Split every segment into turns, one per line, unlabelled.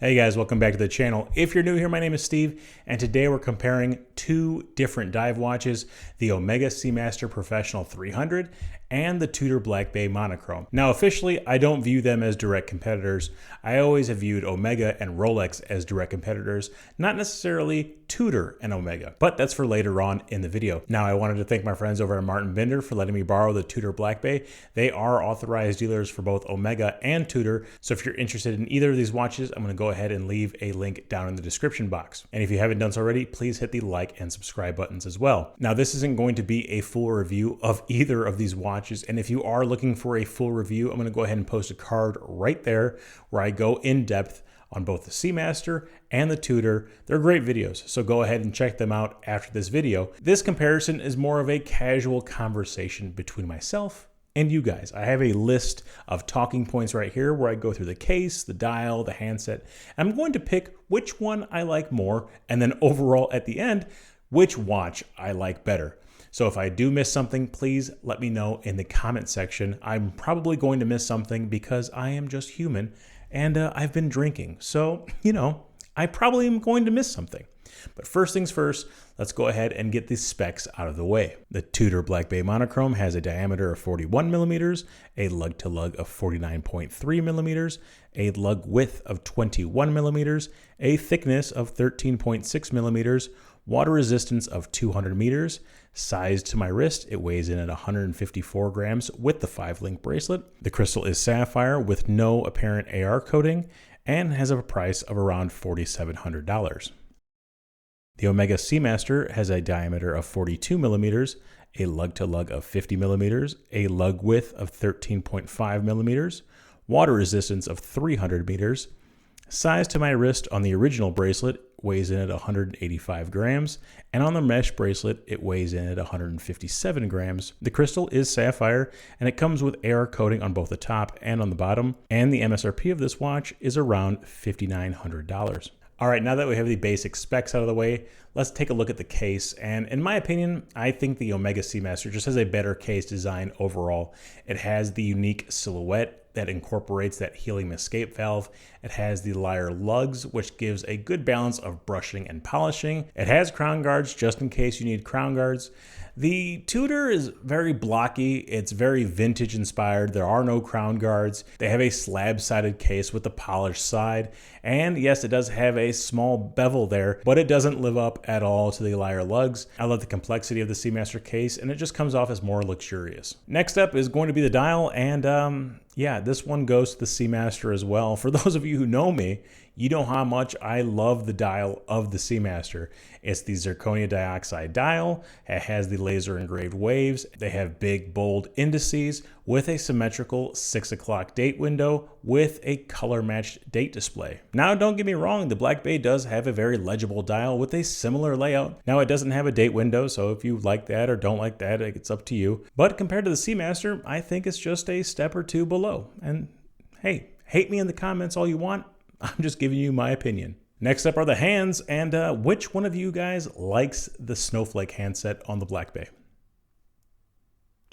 Hey guys, welcome back to the channel. If you're new here, my name is Steve, and today we're comparing two different dive watches, the Omega Seamaster Professional 300 and the Tudor Black Bay Monochrome. Now officially, I don't view them as direct competitors. I always have viewed Omega and Rolex as direct competitors, not necessarily Tudor and Omega, but that's for later on in the video. Now I wanted to thank my friends over at Martin Binder for letting me borrow the Tudor Black Bay. They are authorized dealers for both Omega and Tudor, so if you're interested in either of these watches, I'm going to go ahead and leave a link down in the description box. And if you haven't done so already, please hit the like and subscribe buttons as well. Now this isn't going to be a full review of either of these watches, and if you are looking for a full review, I'm going to go ahead and post a card right there where I go in depth on both the Seamaster and the Tudor. They're great videos, so go ahead and check them out after this video. This comparison is more of a casual conversation between myself and you guys. I have a list of talking points right here where I go through the case, the dial, the handset. I'm going to pick which one I like more, and then overall at the end, which watch I like better. So if I do miss something, please let me know in the comment section. I'm probably going to miss something because I am just human and I've been drinking. So, I probably am going to miss something. But first things first, let's go ahead and get the specs out of the way. The Tudor Black Bay Monochrome has a diameter of 41 millimeters, a lug-to-lug of 49.3 millimeters, a lug width of 21 millimeters, a thickness of 13.6 millimeters, water resistance of 200 meters, size to my wrist, it weighs in at 154 grams with the 5-link bracelet. The crystal is sapphire with no apparent AR coating and has a price of around $4,700. The Omega Seamaster has a diameter of 42 millimeters, a lug-to-lug of 50 millimeters, a lug width of 13.5 millimeters, water resistance of 300 meters, size to my wrist on the original bracelet weighs in at 185 grams, and on the mesh bracelet, it weighs in at 157 grams. The crystal is sapphire, and it comes with AR coating on both the top and on the bottom, and the MSRP of this watch is around $5,900. All right, now that we have the basic specs out of the way, let's take a look at the case. And in my opinion, I think the Omega Seamaster just has a better case design overall. It has the unique silhouette that incorporates that helium escape valve. It has the lyre lugs, which gives a good balance of brushing and polishing. It has crown guards just in case you need crown guards. The Tudor is very blocky. It's very vintage inspired. There are no crown guards. They have a slab-sided case with the polished side. And yes, it does have a small bevel there, but it doesn't live up at all to the lyre lugs. I love the complexity of the Seamaster case, and it just comes off as more luxurious. Next up is going to be the dial, and yeah, this one goes to the Seamaster as well. For those of you who know me, you know how much I love the dial of the Seamaster. It's the zirconia dioxide dial. It has the laser engraved waves. They have big, bold indices with a symmetrical 6 o'clock date window with a color matched date display. Now, don't get me wrong, the Black Bay does have a very legible dial with a similar layout. Now, it doesn't have a date window, so if you like that or don't like that, it's up to you. But compared to the Seamaster, I think it's just a step or two below. And hey, hate me in the comments all you want. I'm just giving you my opinion. Next up are the hands, and which one of you guys likes the snowflake handset on the Black Bay?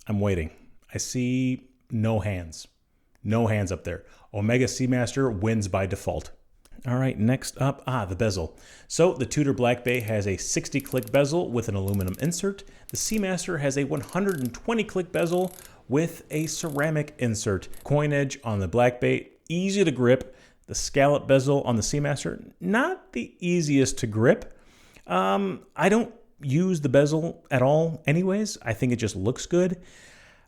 I'm waiting. I see no hands. No hands up there. Omega Seamaster wins by default. All right, next up, the bezel. So the Tudor Black Bay has a 60-click bezel with an aluminum insert. The Seamaster has a 120-click bezel with a ceramic insert. Coin edge on the Black Bay, easy to grip. The scallop bezel on the Seamaster, not the easiest to grip. I don't use the bezel at all anyways. I think it just looks good.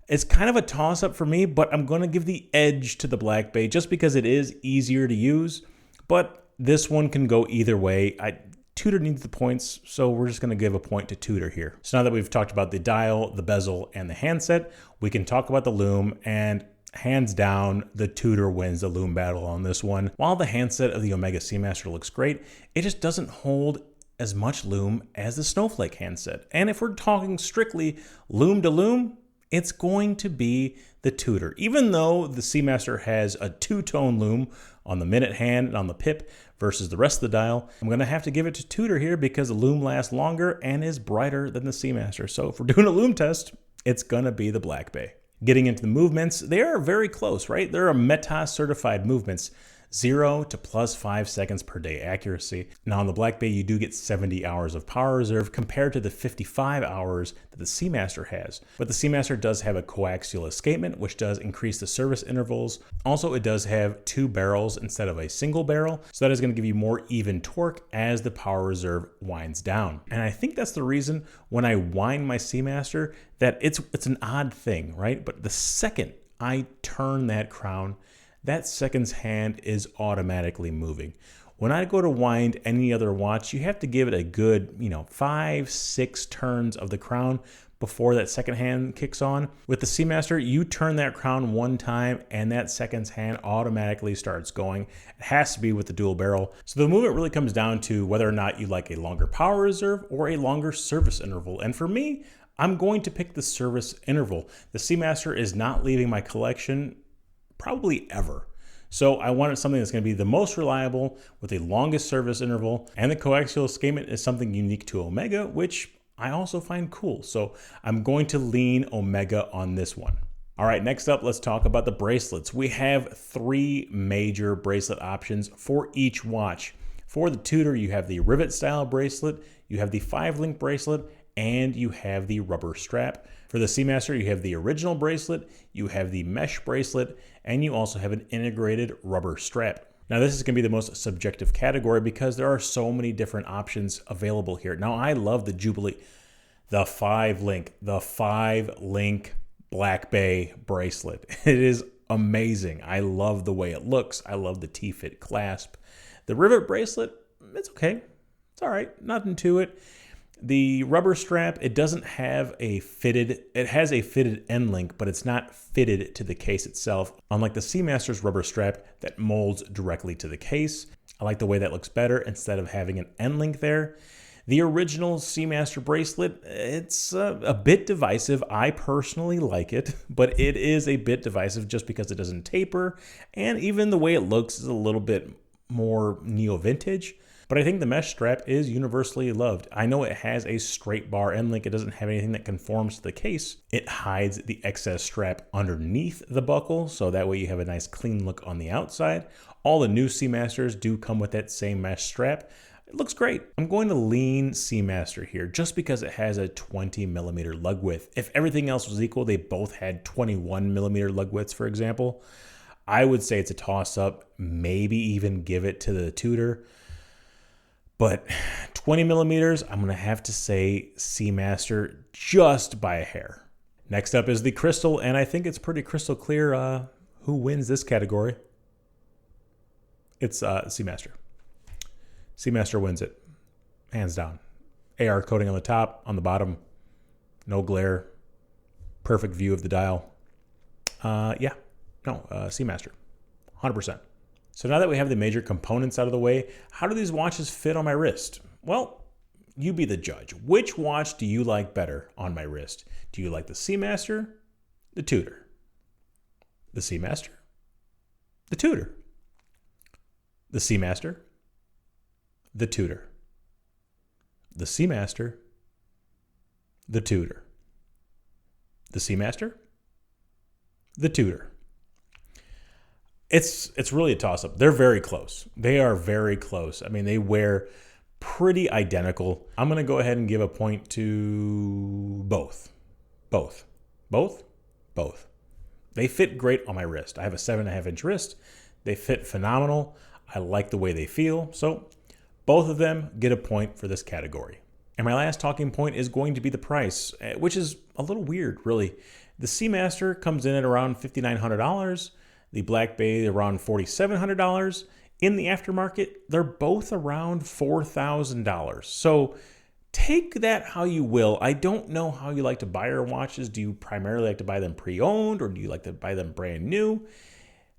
It's kind of a toss-up for me, but I'm going to give the edge to the Black Bay just because it is easier to use. But this one can go either way. Tudor needs the points, so we're just going to give a point to Tudor here. So now that we've talked about the dial, the bezel, and the handset, we can talk about the lume, and hands down, the Tudor wins the lume battle on this one. While the handset of the Omega Seamaster looks great, it just doesn't hold as much lume as the snowflake handset. And if we're talking strictly lume to lume, it's going to be the Tudor. Even though the Seamaster has a two-tone lume on the minute hand and on the pip versus the rest of the dial, I'm going to have to give it to Tudor here because the lume lasts longer and is brighter than the Seamaster. So if we're doing a lume test, it's going to be the Black Bay. Getting into the movements, they are very close, right? They're a METAS certified movements. 0 to plus 5 seconds per day accuracy. Now on the Black Bay, you do get 70 hours of power reserve compared to the 55 hours that the Seamaster has. But the Seamaster does have a coaxial escapement, which does increase the service intervals. Also, it does have 2 barrels instead of a single barrel, so that is going to give you more even torque as the power reserve winds down. And I think that's the reason when I wind my Seamaster that it's an odd thing, right? But the second I turn that crown, that second's hand is automatically moving. When I go to wind any other watch, you have to give it a good, 5-6 turns of the crown before that second hand kicks on. With the Seamaster, you turn that crown one time and that second's hand automatically starts going. It has to be with the dual barrel. So the movement really comes down to whether or not you like a longer power reserve or a longer service interval. And for me, I'm going to pick the service interval. The Seamaster is not leaving my collection probably ever. So I wanted something that's going to be the most reliable with the longest service interval, and the coaxial escapement is something unique to Omega, which I also find cool. So I'm going to lean Omega on this one. All right, next up, let's talk about the bracelets. We have 3 major bracelet options for each watch. For the Tudor, you have the rivet style bracelet, you have the 5-link bracelet, and you have the rubber strap. For the Seamaster, you have the original bracelet, you have the mesh bracelet, and you also have an integrated rubber strap. Now, this is going to be the most subjective category because there are so many different options available here. Now, I love the Jubilee, the 5-link Black Bay bracelet. It is amazing. I love the way it looks. I love the T-fit clasp. The rivet bracelet, it's okay. It's all right. Nothing to it. The rubber strap, it doesn't have a fitted, it has a fitted end link, but it's not fitted to the case itself, unlike the Seamaster's rubber strap that molds directly to the case. I like the way that looks better instead of having an end link there. The original Seamaster bracelet, it's a bit divisive. I personally like it, but it is a bit divisive just because it doesn't taper, and even the way it looks is a little bit more neo-vintage. But I think the mesh strap is universally loved. I know it has a straight bar end link. It doesn't have anything that conforms to the case. It hides the excess strap underneath the buckle, so that way you have a nice clean look on the outside. All the new Seamasters do come with that same mesh strap. It looks great. I'm going to lean Seamaster here just because it has a 20mm lug width. If everything else was equal, they both had 21mm lug widths, for example, I would say it's a toss-up, maybe even give it to the Tudor. But 20mm, I'm going to have to say Seamaster just by a hair. Next up is the crystal, and I think it's pretty crystal clear who wins this category. It's Seamaster. Seamaster wins it, hands down. AR coating on the top, on the bottom, no glare, perfect view of the dial. Seamaster, 100%. So now that we have the major components out of the way, how do these watches fit on my wrist? Well, you be the judge. Which watch do you like better on my wrist? Do you like the Seamaster, the Tudor? The Seamaster, the Tudor? The Seamaster, the Tudor? The Seamaster, the Tudor? The Seamaster, the Tudor? It's really a toss-up. They're very close. They are very close. I mean, they wear pretty identical. I'm going to go ahead and give a point to both. Both. They fit great on my wrist. I have a 7.5-inch wrist. They fit phenomenal. I like the way they feel. So both of them get a point for this category. And my last talking point is going to be the price, which is a little weird, really. The Seamaster comes in at around $5,900. The Black Bay around $4,700. In the aftermarket, they're both around $4,000. So take that how you will. I don't know how you like to buy your watches. Do you primarily like to buy them pre-owned, or do you like to buy them brand new?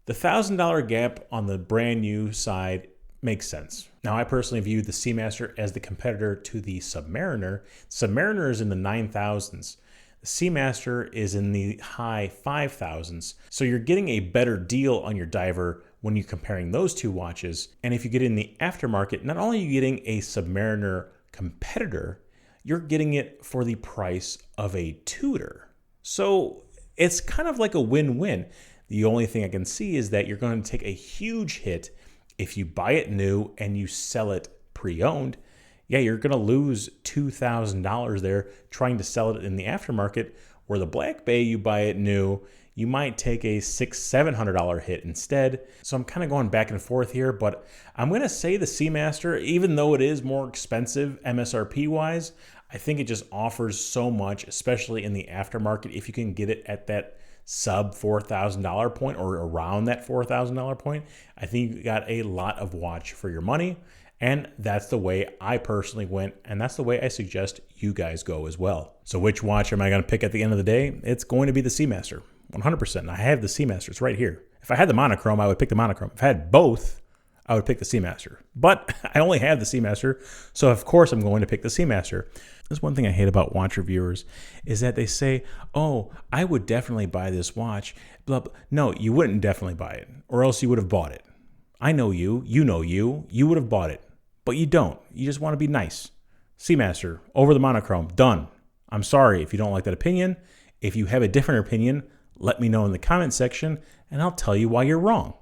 The $1,000 gap on the brand new side makes sense. Now, I personally view the Seamaster as the competitor to the Submariner. Submariner is in the 9,000s. The Seamaster is in the high 5,000s. So you're getting a better deal on your diver when you're comparing those two watches. And if you get in the aftermarket, not only are you getting a Submariner competitor, you're getting it for the price of a Tudor. So it's kind of like a win-win. The only thing I can see is that you're going to take a huge hit If you buy it new and you sell it pre-owned, yeah, you're going to lose $2,000 there trying to sell it in the aftermarket, where the Black Bay, you buy it new, you might take a $600-700 hit instead. So I'm kind of going back and forth here, but I'm going to say the Seamaster, even though it is more expensive MSRP-wise, I think it just offers so much, especially in the aftermarket, if you can get it at that sub $4,000 point or around that $4,000 point. I think you got a lot of watch for your money, and that's the way I personally went, and that's the way I suggest you guys go as well. So which watch am I going to pick at the end of the day? It's going to be the Seamaster, 100%. I have the Seamaster. It's right here. If I had the monochrome, I would pick the monochrome. If I had both, I would pick the Seamaster. But I only have the Seamaster, so of course I'm going to pick the Seamaster. That's one thing I hate about watch reviewers, is that they say, oh, I would definitely buy this watch. Blah, blah. No, you wouldn't definitely buy it, or else you would have bought it. I know you know you would have bought it, but you don't. You just want to be nice. Seamaster, over the monochrome, done. I'm sorry if you don't like that opinion. If you have a different opinion, let me know in the comment section, and I'll tell you why you're wrong.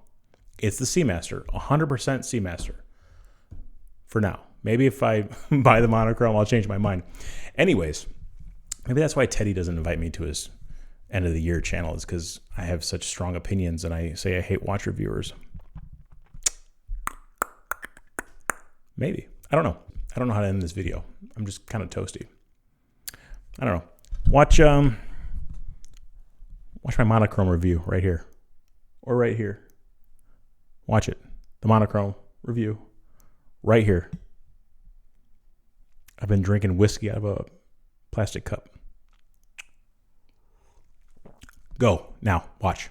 It's the Seamaster, 100% Seamaster. For now. Maybe if I buy the monochrome, I'll change my mind. Anyways, maybe that's why Teddy doesn't invite me to his end of the year channel, is because I have such strong opinions and I say I hate watch reviewers. Maybe. I don't know. I don't know how to end this video. I'm just kind of toasty. I don't know. Watch my monochrome review right here. Or right here. Watch it. The monochrome review. Right here. I've been drinking whiskey out of a plastic cup. Go. Now. Watch.